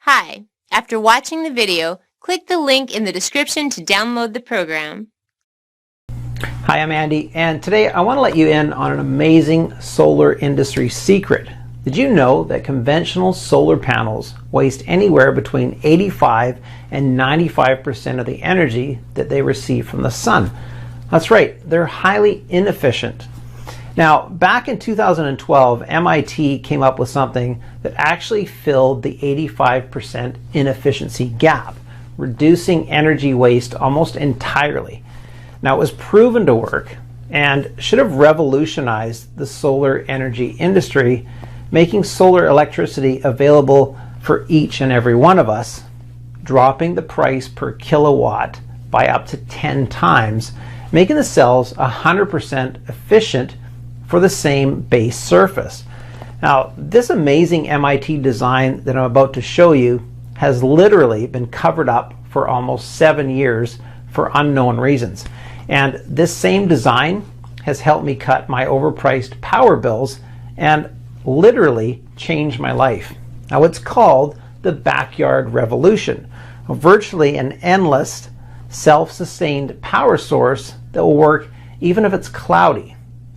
Hi, after watching the video, click the link in the description to download the program. Hi, I'm Andy, and today I want to let you in on an amazing solar industry secret. Did you know that conventional solar panels waste anywhere between 85 and 95% of the energy that they receive from the sun? That's right, they're highly inefficient. Now, back in 2012, MIT came up with something that actually filled the 85% inefficiency gap, reducing energy waste almost entirely. Now, it was proven to work and should have revolutionized the solar energy industry, making solar electricity available for each and every one of us, dropping the price per kilowatt by up to 10 times, making the cells 100% efficient for the same base surface. Now, this amazing MIT design that I'm about to show you has literally been covered up for almost 7 years for unknown reasons. And this same design has helped me cut my overpriced power bills and literally changed my life. Now, it's called the backyard revolution, virtually an endless self-sustained power source that will work even if it's cloudy.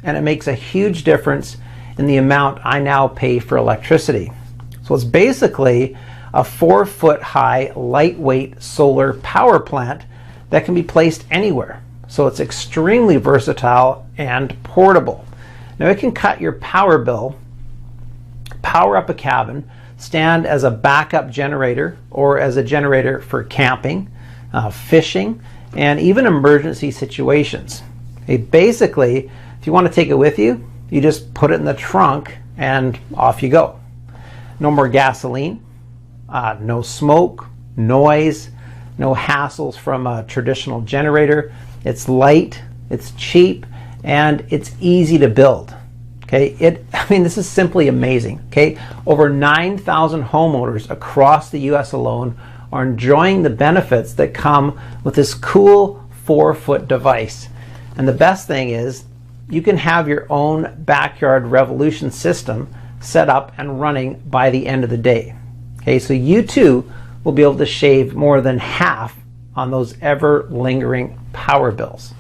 And it makes a huge difference in the amount I now pay for electricity. So it's basically a 4-foot high lightweight solar power plant that can be placed anywhere. So it's extremely versatile and portable. Now it can cut your power bill, power up a cabin, stand as a backup generator or as a generator for camping, fishing, and even emergency situations. Basically, if you want to take it with you, you just put it in the trunk and off you go. No more gasoline, no smoke, noise, no hassles from a traditional generator. It's light, it's cheap, and it's easy to build. Okay, this is simply amazing. Okay, over 9,000 homeowners across the US alone are enjoying the benefits that come with this cool 4-foot device. And the best thing is, you can have your own backyard revolution system set up and running by the end of the day. Okay, so you too will be able to shave more than half on those ever lingering power bills.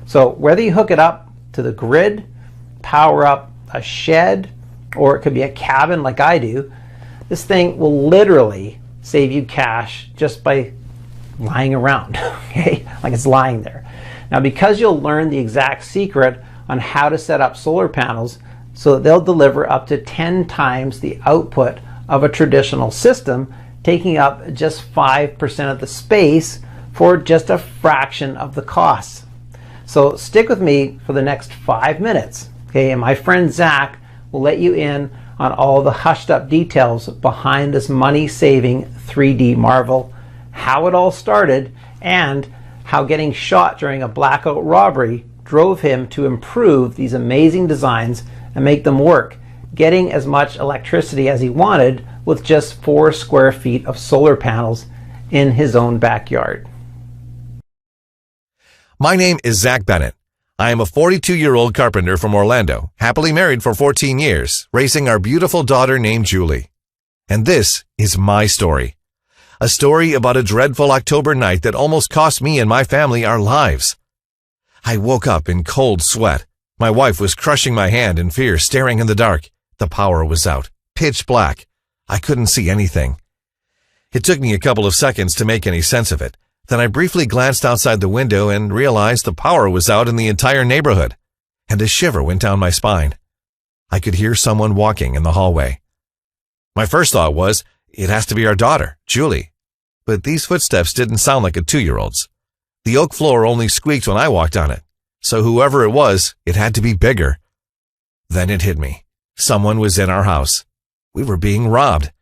So whether you hook it up to the grid, power up a shed, or it could be a cabin like I do, this thing will literally save you cash just by lying around, okay, like it's lying there. Now, because you'll learn the exact secret on how to set up solar panels so that they'll deliver up to 10 times the output of a traditional system, taking up just 5% of the space for just a fraction of the costs. So stick with me for the next 5 minutes, okay? And my friend Zack will let you in on all the hushed up details behind this money-saving 3D marvel, how it all started, and how getting shot during a blackout robbery drove him to improve these amazing designs and make them work, getting as much electricity as he wanted with just 4 square feet of solar panels in his own backyard. My name is Zack Bennett. I am a 42-year-old carpenter from Orlando, happily married for 14 years, raising our beautiful daughter named Julie. And this is my story. A story about a dreadful October night that almost cost me and my family our lives. I woke up in cold sweat. My wife was crushing my hand in fear, staring in the dark. The power was out, pitch black. I couldn't see anything. It took me a couple of seconds to make any sense of it. Then I briefly glanced outside the window and realized the power was out in the entire neighborhood, and a shiver went down my spine. I could hear someone walking in the hallway. My first thought was, it has to be our daughter, Julie. But these footsteps didn't sound like a 2-year-old's. The oak floor only squeaked when I walked on it, so whoever it was, it had to be bigger. Then it hit me. Someone was in our house. We were being robbed.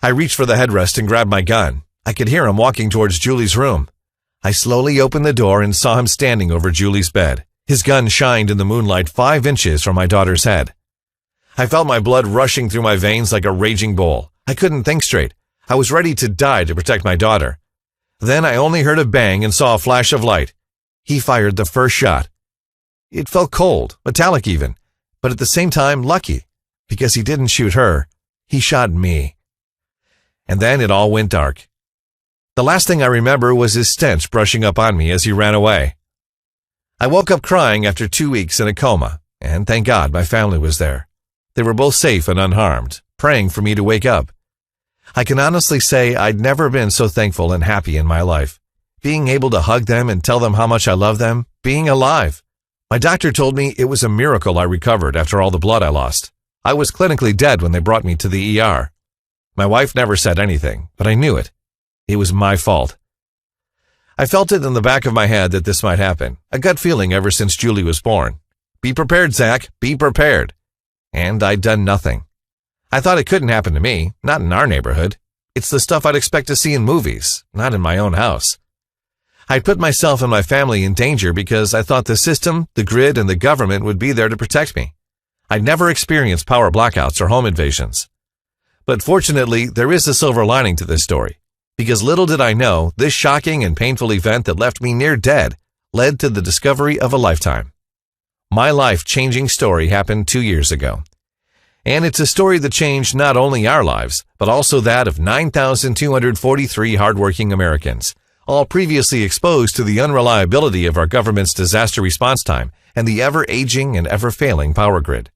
I reached for the headrest and grabbed my gun. I could hear him walking towards Julie's room. I slowly opened the door and saw him standing over Julie's bed. His gun shined in the moonlight 5 inches from my daughter's head. I felt my blood rushing through my veins like a raging bull. I couldn't think straight. I was ready to die to protect my daughter. Then I only heard a bang and saw a flash of light. He fired the first shot. It felt cold, metallic even, but at the same time lucky, because he didn't shoot her. He shot me. And then it all went dark. The last thing I remember was his stench brushing up on me as he ran away. I woke up crying after 2 weeks in a coma, and thank God my family was there. They were both safe and unharmed, praying for me to wake up. I can honestly say I'd never been so thankful and happy in my life. Being able to hug them and tell them how much I love them, being alive. My doctor told me it was a miracle I recovered after all the blood I lost. I was clinically dead when they brought me to the ER. My wife never said anything, but I knew it. It was my fault. I felt it in the back of my head that this might happen, a gut feeling ever since Julie was born. Be prepared, Zack, be prepared. And I'd done nothing. I thought it couldn't happen to me, not in our neighborhood. It's the stuff I'd expect to see in movies, not in my own house. I'd put myself and my family in danger because I thought the system, the grid, and the government would be there to protect me. I'd never experienced power blackouts or home invasions. But fortunately, there is a silver lining to this story. Because little did I know, this shocking and painful event that left me near dead led to the discovery of a lifetime. My life-changing story happened 2 years ago. And it's a story that changed not only our lives, but also that of 9,243 hardworking Americans, all previously exposed to the unreliability of our government's disaster response time and the ever-aging and ever-failing power grid.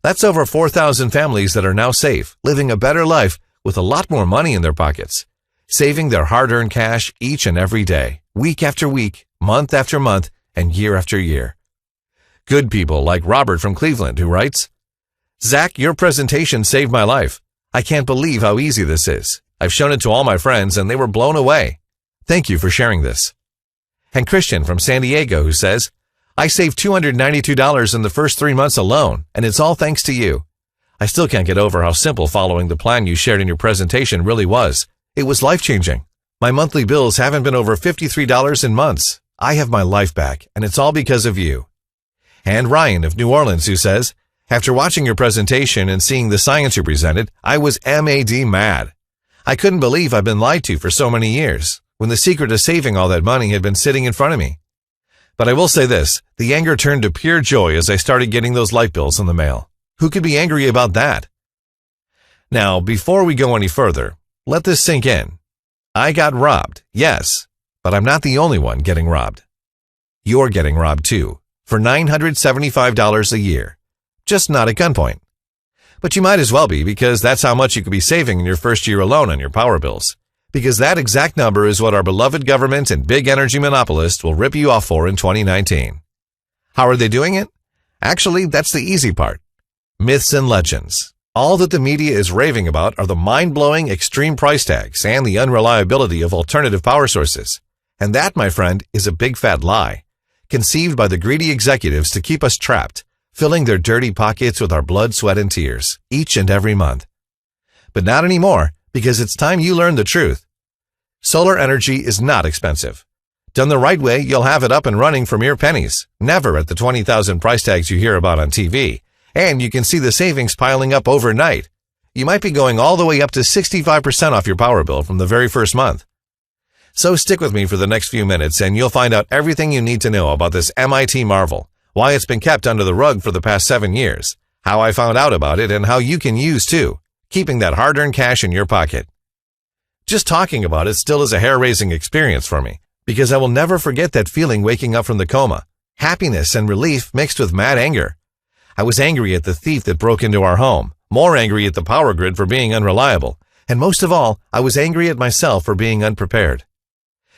That's over 4,000 families that are now safe, living a better life with a lot more money in their pockets, saving their hard-earned cash each and every day, week after week, month after month, and year after year. Good people like Robert from Cleveland, who writes, Zack, your presentation saved my life. I can't believe how easy this is. I've shown it to all my friends, and they were blown away. Thank you for sharing this. And Christian from San Diego, who says, I saved $292 in the first 3 months alone, and it's all thanks to you. I still can't get over how simple following the plan you shared in your presentation really was. It was life-changing. My monthly bills haven't been over $53 in months. I have my life back, and it's all because of you. And Ryan of New Orleans, who says, after watching your presentation and seeing the science you presented, I was mad. I couldn't believe I've been lied to for so many years, when the secret of saving all that money had been sitting in front of me. But I will say this, the anger turned to pure joy as I started getting those light bills in the mail. Who could be angry about that? Now, before we go any further, let this sink in. I got robbed, yes, but I'm not the only one getting robbed. You're getting robbed too, for $975 a year, just not at gunpoint. But you might as well be, because that's how much you could be saving in your first year alone on your power bills. Because that exact number is what our beloved government and big energy monopolists will rip you off for in 2019. How are they doing it? Actually, that's the easy part. Myths and legends. All that the media is raving about are the mind-blowing extreme price tags and the unreliability of alternative power sources. And that, my friend, is a big fat lie, conceived by the greedy executives to keep us trapped, filling their dirty pockets with our blood, sweat, and tears, each and every month. But not anymore, because it's time you learn the truth. Solar energy is not expensive. Done the right way, you'll have it up and running for mere pennies, never at the 20,000 price tags you hear about on TV. And you can see the savings piling up overnight. You might be going all the way up to 65% off your power bill from the very first month. So stick with me for the next few minutes and you'll find out everything you need to know about this MIT marvel, why it's been kept under the rug for the past 7 years, how I found out about it, and how you can use too, keeping that hard-earned cash in your pocket. Just talking about it still is a hair-raising experience for me, because I will never forget that feeling waking up from the coma, happiness and relief mixed with mad anger. I was angry at the thief that broke into our home, more angry at the power grid for being unreliable, and most of all, I was angry at myself for being unprepared.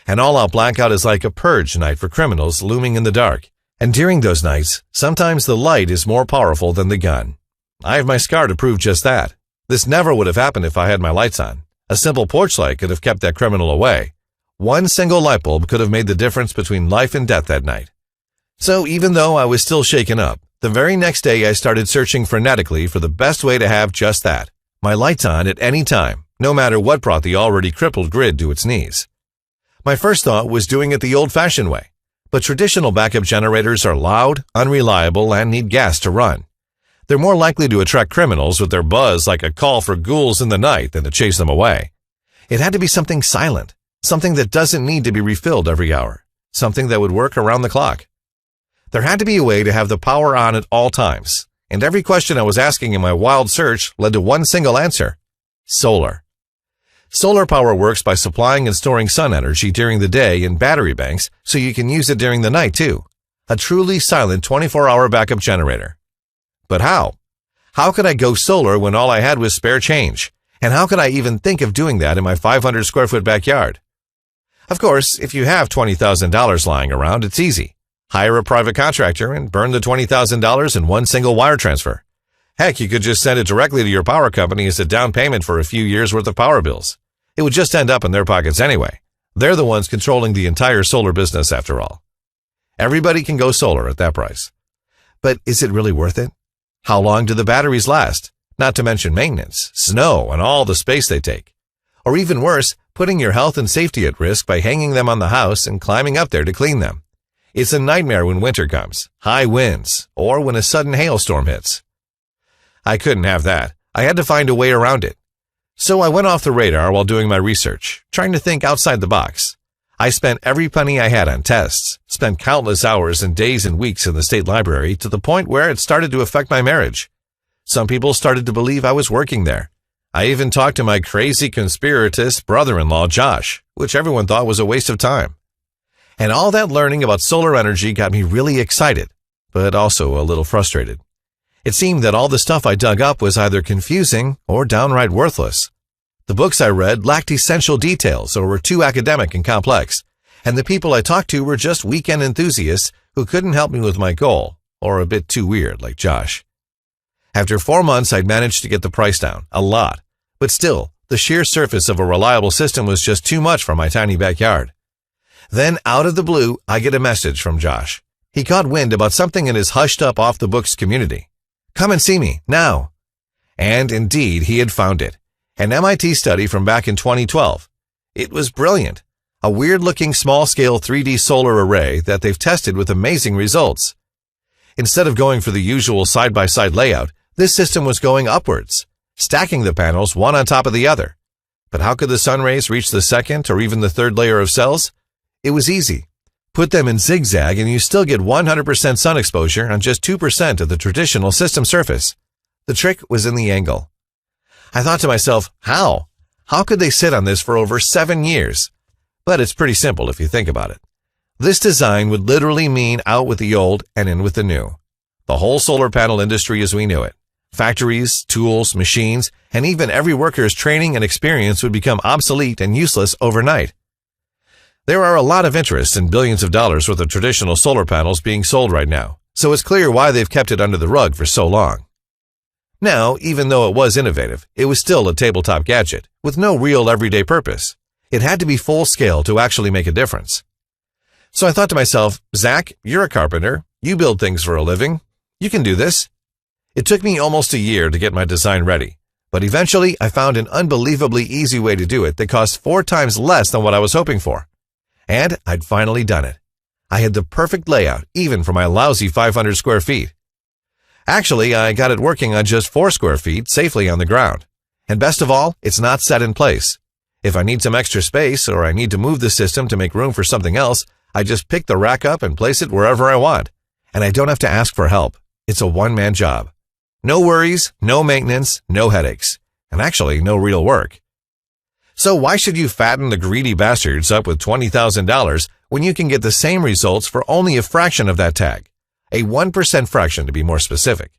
An all-out blackout is like a purge night for criminals looming in the dark, and during those nights, sometimes the light is more powerful than the gun. I have my scar to prove just that. This never would have happened if I had my lights on. A simple porch light could have kept that criminal away. One single light bulb could have made the difference between life and death that night. So even though I was still shaken up, the very next day I started searching frenetically for the best way to have just that, my lights on at any time, no matter what brought the already crippled grid to its knees. My first thought was doing it the old-fashioned way, but traditional backup generators are loud, unreliable, and need gas to run. They're more likely to attract criminals with their buzz like a call for ghouls in the night than to chase them away. It had to be something silent, something that doesn't need to be refilled every hour, something that would work around the clock. There had to be a way to have the power on at all times, and every question I was asking in my wild search led to one single answer: solar. Solar power works by supplying and storing sun energy during the day in battery banks so you can use it during the night too. A truly silent 24-hour backup generator. But how? How could I go solar when all I had was spare change? And how could I even think of doing that in my 500 square foot backyard? Of course, if you have $20,000 lying around, it's easy. Hire a private contractor and burn the $20,000 in one single wire transfer. Heck, you could just send it directly to your power company as a down payment for a few years' worth of power bills. It would just end up in their pockets anyway. They're the ones controlling the entire solar business after all. Everybody can go solar at that price. But is it really worth it? How long do the batteries last? Not to mention maintenance, snow, and all the space they take. Or even worse, putting your health and safety at risk by hanging them on the house and climbing up there to clean them. It's a nightmare when winter comes, high winds, or when a sudden hailstorm hits. I couldn't have that. I had to find a way around it. So I went off the radar while doing my research, trying to think outside the box. I spent every penny I had on tests, spent countless hours and days and weeks in the state library to the point where it started to affect my marriage. Some people started to believe I was working there. I even talked to my crazy conspiratist brother-in-law, Josh, which everyone thought was a waste of time. And all that learning about solar energy got me really excited, but also a little frustrated. It seemed that all the stuff I dug up was either confusing or downright worthless. The books I read lacked essential details or were too academic and complex, and the people I talked to were just weekend enthusiasts who couldn't help me with my goal, or a bit too weird like Josh. After 4 months, I'd managed to get the price down, a lot, but still, the sheer surface of a reliable system was just too much for my tiny backyard. Then, out of the blue, I get a message from Josh. He caught wind about something in his hushed-up off-the-books community. Come and see me, now. And indeed, he had found it. An MIT study from back in 2012. It was brilliant. A weird-looking small-scale 3D solar array that they've tested with amazing results. Instead of going for the usual side-by-side layout, this system was going upwards, stacking the panels one on top of the other. But how could the sun rays reach the second or even the third layer of cells? It was easy. Put them in zigzag and you still get 100% sun exposure on just 2% of the traditional system surface. The trick was in the angle. I thought to myself, how? How could they sit on this for over 7 years? But it's pretty simple if you think about it. This design would literally mean out with the old and in with the new. The whole solar panel industry as we knew it. Factories, tools, machines, and even every worker's training and experience would become obsolete and useless overnight. There are a lot of interest in billions of dollars worth of traditional solar panels being sold right now, so it's clear why they've kept it under the rug for so long. Now, even though it was innovative, it was still a tabletop gadget with no real everyday purpose. It had to be full scale to actually make a difference. So I thought to myself, Zack, you're a carpenter. You build things for a living. You can do this. It took me almost a year to get my design ready, but eventually I found an unbelievably easy way to do it that cost 4 times less than what I was hoping for. And I'd finally done it. I had the perfect layout, even for my lousy 500 square feet. Actually, I got it working on just 4 square feet safely on the ground. And best of all, it's not set in place. If I need some extra space or I need to move the system to make room for something else, I just pick the rack up and place it wherever I want. And I don't have to ask for help. It's a one-man job. No worries, no maintenance, no headaches, and actually no real work. So why should you fatten the greedy bastards up with $20,000 when you can get the same results for only a fraction of that tag? A 1% fraction to be more specific.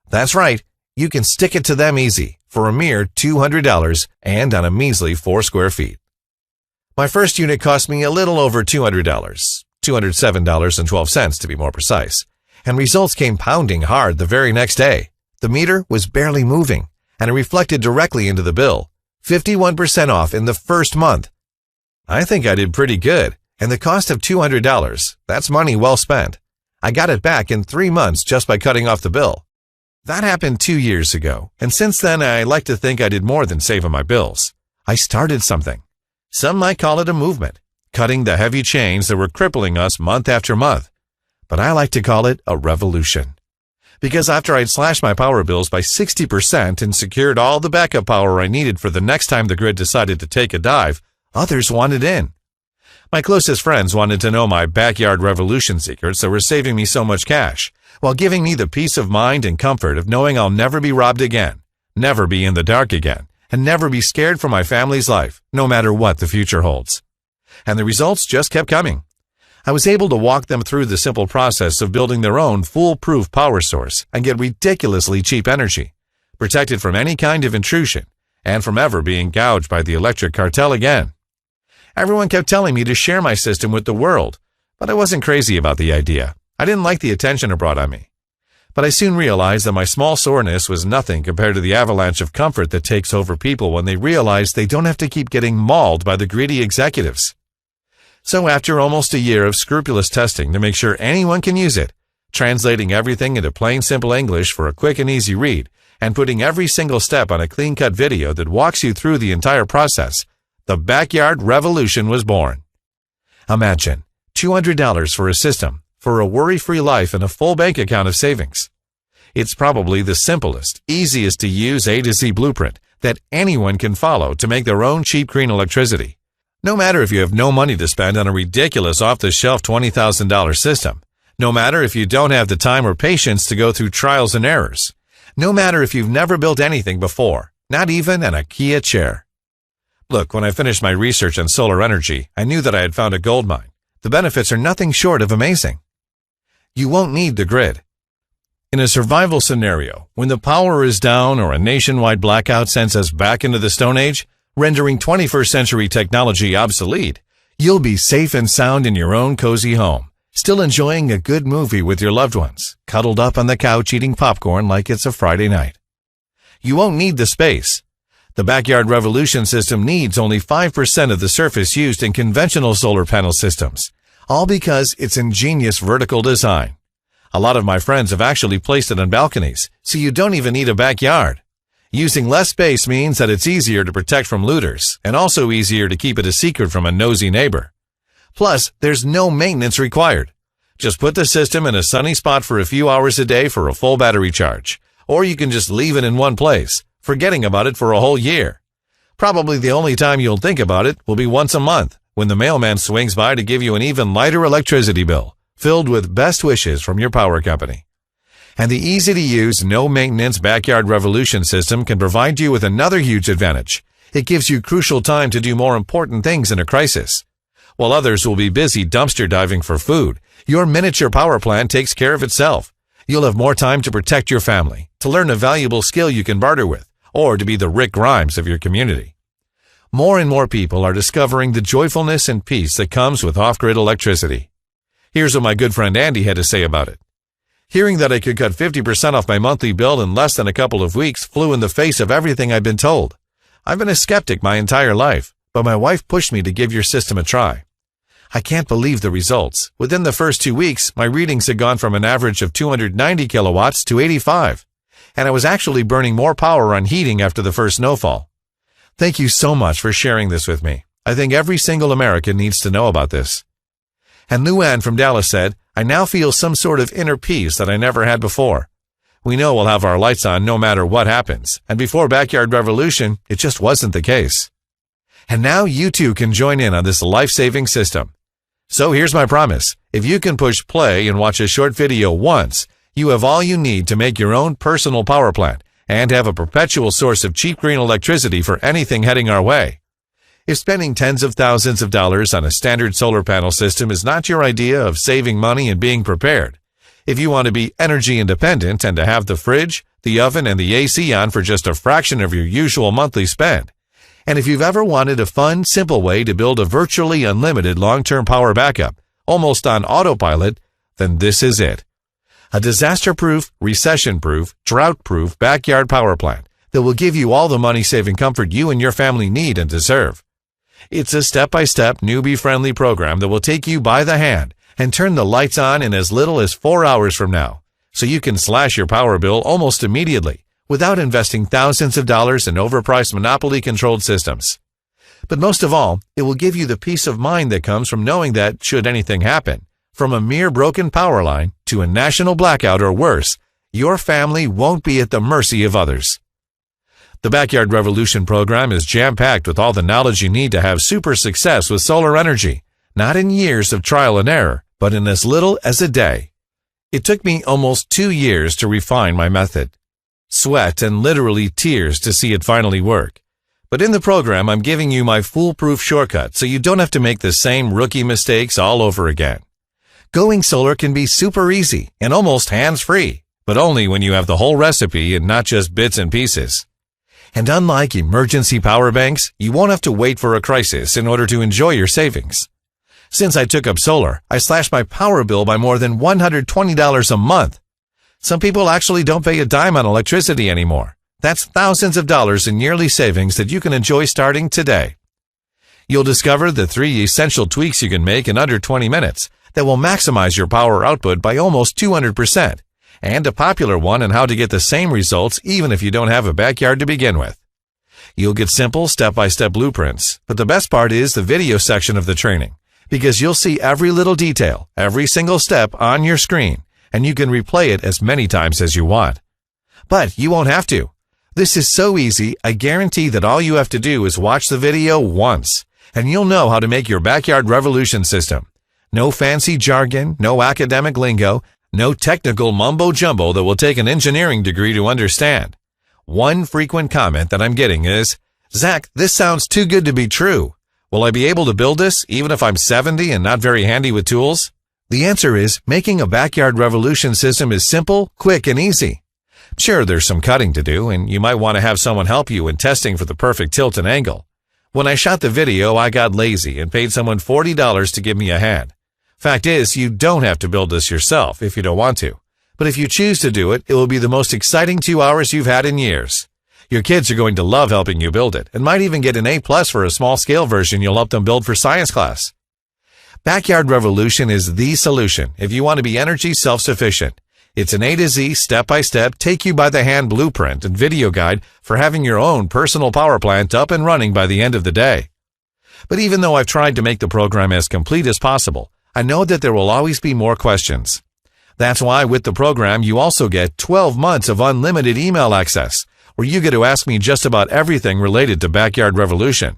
That's right, you can stick it to them easy for a mere $200 and on a measly 4 square feet. My first unit cost me a little over $200, $207.12 to be more precise, and results came pounding hard the very next day. The meter was barely moving, and it reflected directly into the bill, 51% off in the first month. I think I did pretty good, and the cost of $200, that's money well spent. I got it back in 3 months just by cutting off the bill. That happened 2 years ago, and since then I like to think I did more than save on my bills. I started something. Some might call it a movement, cutting the heavy chains that were crippling us month after month. But I like to call it a revolution. Because after I'd slashed my power bills by 60% and secured all the backup power I needed for the next time the grid decided to take a dive, others wanted in. My closest friends wanted to know my backyard revolution secrets that were saving me so much cash, while giving me the peace of mind and comfort of knowing I'll never be robbed again, never be in the dark again, and never be scared for my family's life, no matter what the future holds. And the results just kept coming. I was able to walk them through the simple process of building their own foolproof power source and get ridiculously cheap energy, protected from any kind of intrusion, and from ever being gouged by the electric cartel again. Everyone kept telling me to share my system with the world, but I wasn't crazy about the idea. I didn't like the attention it brought on me. But I soon realized that my small soreness was nothing compared to the avalanche of comfort that takes over people when they realize they don't have to keep getting mauled by the greedy executives. So after almost a year of scrupulous testing to make sure anyone can use it, translating everything into plain simple English for a quick and easy read, and putting every single step on a clean-cut video that walks you through the entire process, the backyard revolution was born. Imagine $200 for a system, for a worry-free life and a full bank account of savings. It's probably the simplest, easiest to use A to Z blueprint that anyone can follow to make their own cheap green electricity. No matter if you have no money to spend on a ridiculous off-the-shelf $20,000 system, no matter if you don't have the time or patience to go through trials and errors, no matter if you've never built anything before, not even an IKEA chair. Look, when I finished my research on solar energy, I knew that I had found a gold mine. The benefits are nothing short of amazing. You won't need the grid. In a survival scenario, when the power is down or a nationwide blackout sends us back into the Stone Age, rendering 21st century technology obsolete, you'll be safe and sound in your own cozy home, still enjoying a good movie with your loved ones, cuddled up on the couch eating popcorn like it's a Friday night. You won't need the space. The Backyard Revolution system needs only 5% of the surface used in conventional solar panel systems, all because its ingenious vertical design. A lot of my friends have actually placed it on balconies, so you don't even need a backyard. Using less space means that it's easier to protect from looters, and also easier to keep it a secret from a nosy neighbor. Plus, there's no maintenance required. Just put the system in a sunny spot for a few hours a day for a full battery charge, or you can just leave it in one place, forgetting about it for a whole year. Probably the only time you'll think about it will be once a month, when the mailman swings by to give you an even lighter electricity bill, filled with best wishes from your power company. And the easy-to-use, no-maintenance Backyard Revolution system can provide you with another huge advantage. It gives you crucial time to do more important things in a crisis. While others will be busy dumpster diving for food, your miniature power plant takes care of itself. You'll have more time to protect your family, to learn a valuable skill you can barter with, or to be the Rick Grimes of your community. More and more people are discovering the joyfulness and peace that comes with off-grid electricity. Here's what my good friend Andy had to say about it. Hearing that I could cut 50% off my monthly bill in less than a couple of weeks flew in the face of everything I've been told. I've been a skeptic my entire life, but my wife pushed me to give your system a try. I can't believe the results. Within the first 2 weeks, my readings had gone from an average of 290 kilowatts to 85, and I was actually burning more power on heating after the first snowfall. Thank you so much for sharing this with me. I think every single American needs to know about this. And Luann from Dallas said, I now feel some sort of inner peace that I never had before. We know we'll have our lights on no matter what happens, and before Backyard Revolution, it just wasn't the case. And now you too can join in on this life-saving system. So here's my promise. If you can push play and watch a short video once, you have all you need to make your own personal power plant and have a perpetual source of cheap green electricity for anything heading our way. If spending tens of thousands of dollars on a standard solar panel system is not your idea of saving money and being prepared, if you want to be energy independent and to have the fridge, the oven, and the AC on for just a fraction of your usual monthly spend, and if you've ever wanted a fun, simple way to build a virtually unlimited long-term power backup, almost on autopilot, then this is it. A disaster-proof, recession-proof, drought-proof backyard power plant that will give you all the money-saving comfort you and your family need and deserve. It's a step-by-step, newbie-friendly program that will take you by the hand and turn the lights on in as little as 4 hours from now, so you can slash your power bill almost immediately without investing thousands of dollars in overpriced monopoly-controlled systems. But most of all, it will give you the peace of mind that comes from knowing that, should anything happen, from a mere broken power line to a national blackout or worse, your family won't be at the mercy of others. The Backyard Revolution program is jam-packed with all the knowledge you need to have super success with solar energy, not in years of trial and error, but in as little as a day. It took me almost 2 years to refine my method. Sweat and literally tears to see it finally work. But in the program, I'm giving you my foolproof shortcut so you don't have to make the same rookie mistakes all over again. Going solar can be super easy and almost hands-free, but only when you have the whole recipe and not just bits and pieces. And unlike emergency power banks, you won't have to wait for a crisis in order to enjoy your savings. Since I took up solar, I slashed my power bill by more than $120 a month. Some people actually don't pay a dime on electricity anymore. That's thousands of dollars in yearly savings that you can enjoy starting today. You'll discover the 3 essential tweaks you can make in under 20 minutes that will maximize your power output by almost 200%, and a popular one on how to get the same results even if you don't have a backyard to begin with. You'll get simple step-by-step blueprints, but the best part is the video section of the training, because you'll see every little detail, every single step on your screen, and you can replay it as many times as you want. But you won't have to. This is so easy, I guarantee that all you have to do is watch the video once, and you'll know how to make your backyard revolution system. No fancy jargon, no academic lingo, no technical mumbo-jumbo that will take an engineering degree to understand. One frequent comment that I'm getting is, "Zack, this sounds too good to be true. Will I be able to build this even if I'm 70 and not very handy with tools?" The answer is, making a backyard revolution system is simple, quick, and easy. Sure, there's some cutting to do, and you might want to have someone help you in testing for the perfect tilt and angle. When I shot the video, I got lazy and paid someone $40 to give me a hand. Fact is, you don't have to build this yourself if you don't want to. But if you choose to do it, it will be the most exciting 2 hours you've had in years. Your kids are going to love helping you build it, and might even get an A+ for a small-scale version you'll help them build for science class. Backyard Revolution is the solution if you want to be energy self-sufficient. It's an A to Z, step-by-step, take-you-by-the-hand blueprint and video guide for having your own personal power plant up and running by the end of the day. But even though I've tried to make the program as complete as possible, I know that there will always be more questions. That's why with the program, you also get 12 months of unlimited email access, where you get to ask me just about everything related to Backyard Revolution.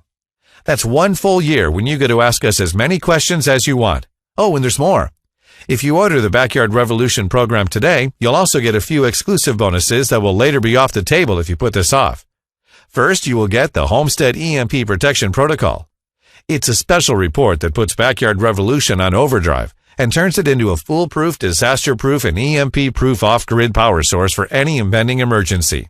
That's 1 full year when you get to ask us as many questions as you want. Oh, and there's more. If you order the Backyard Revolution program today, you'll also get a few exclusive bonuses that will later be off the table if you put this off. First, you will get the Homestead EMP Protection Protocol. It's a special report that puts Backyard Revolution on overdrive and turns it into a foolproof, disaster-proof, and EMP-proof off-grid power source for any impending emergency.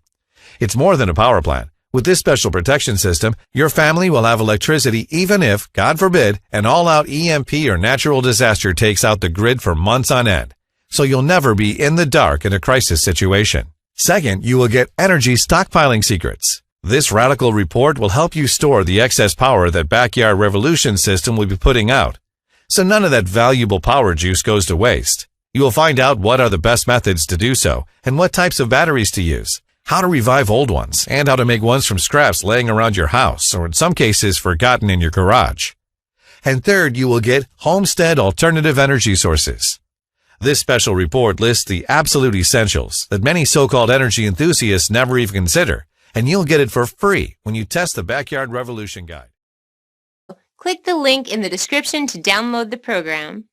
It's more than a power plant. With this special protection system, your family will have electricity even if, God forbid, an all-out EMP or natural disaster takes out the grid for months on end. So you'll never be in the dark in a crisis situation. Second, you will get energy stockpiling secrets. This radical report will help you store the excess power that Backyard Revolution system will be putting out. So none of that valuable power juice goes to waste. You will find out what are the best methods to do so and what types of batteries to use, how to revive old ones, and how to make ones from scraps laying around your house or in some cases forgotten in your garage. And third, you will get Homestead Alternative Energy Sources. This special report lists the absolute essentials that many so-called energy enthusiasts never even consider, and you'll get it for free when you test the Backyard Revolution Guide. Click the link in the description to download the program.